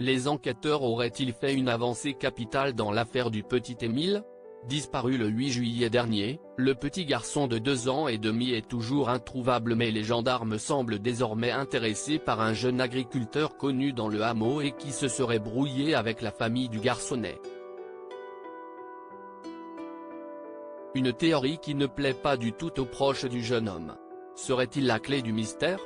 Les enquêteurs auraient-ils fait une avancée capitale dans l'affaire du petit Émile ? Disparu le 8 juillet dernier, le petit garçon de 2 ans et demi est toujours introuvable, mais les gendarmes semblent désormais intéressés par un jeune agriculteur connu dans le hameau et qui se serait brouillé avec la famille du garçonnet. Une théorie qui ne plaît pas du tout aux proches du jeune homme. Serait-il la clé du mystère ?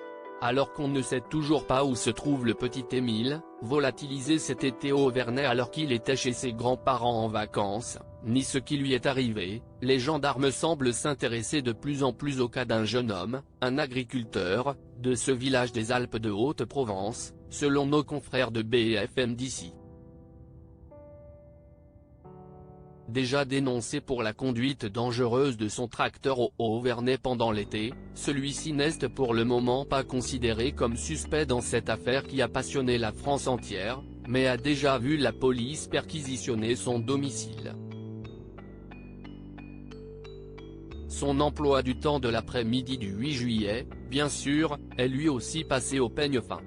Alors qu'on ne sait toujours pas où se trouve le petit Émile, volatilisé cet été au Auvernais alors qu'il était chez ses grands-parents en vacances, ni ce qui lui est arrivé, les gendarmes semblent s'intéresser de plus en plus au cas d'un jeune homme, un agriculteur, de ce village des Alpes de Haute-Provence, selon nos confrères de BFM d'ici. Déjà dénoncé pour la conduite dangereuse de son tracteur au Haut-Auvernais pendant l'été, celui-ci n'est pour le moment pas considéré comme suspect dans cette affaire qui a passionné la France entière, mais a déjà vu la police perquisitionner son domicile. Son emploi du temps de l'après-midi du 8 juillet, bien sûr, est lui aussi passé au peigne fin.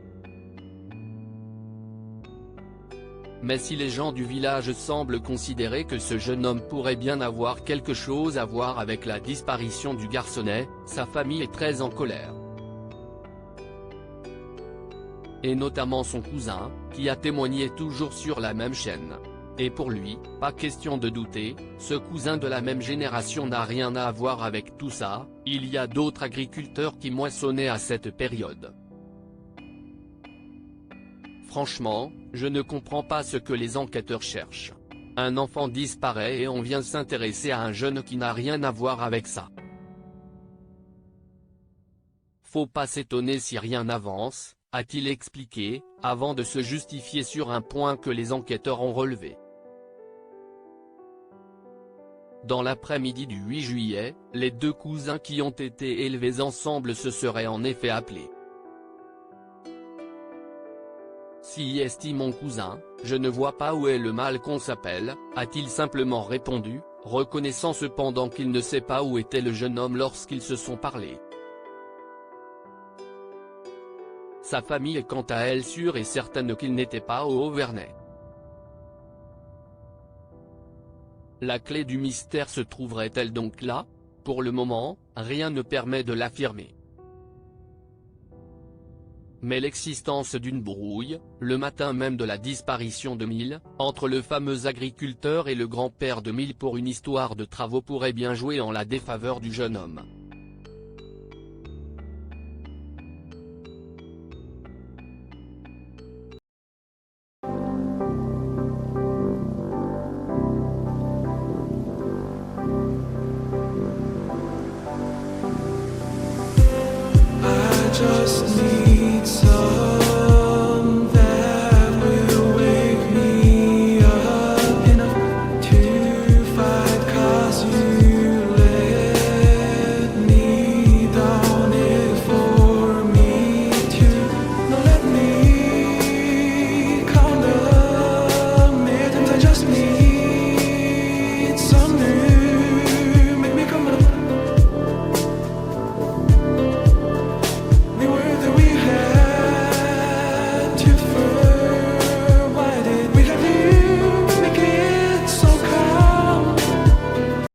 Mais si les gens du village semblent considérer que ce jeune homme pourrait bien avoir quelque chose à voir avec la disparition du garçonnet, sa famille est très en colère. Et notamment son cousin, qui a témoigné toujours sur la même chaîne. Et pour lui, pas question de douter, ce cousin de la même génération n'a rien à voir avec tout ça, il y a d'autres agriculteurs qui moissonnaient à cette période. Franchement, je ne comprends pas ce que les enquêteurs cherchent. Un enfant disparaît et on vient s'intéresser à un jeune qui n'a rien à voir avec ça. Faut pas s'étonner si rien n'avance, a-t-il expliqué, avant de se justifier sur un point que les enquêteurs ont relevé. Dans l'après-midi du 8 juillet, les 2 cousins qui ont été élevés ensemble se seraient en effet appelés. Si estime mon cousin, je ne vois pas où est le mal qu'on s'appelle, a-t-il simplement répondu, reconnaissant cependant qu'il ne sait pas où était le jeune homme lorsqu'ils se sont parlé. Sa famille est quant à elle sûre et certaine qu'il n'était pas au Auvernais. La clé du mystère se trouverait-elle donc là ? Pour le moment, rien ne permet de l'affirmer. Mais l'existence d'une brouille, le matin même de la disparition d'Émile, entre le fameux agriculteur et le grand-père d'Émile pour une histoire de travaux pourrait bien jouer en la défaveur du jeune homme.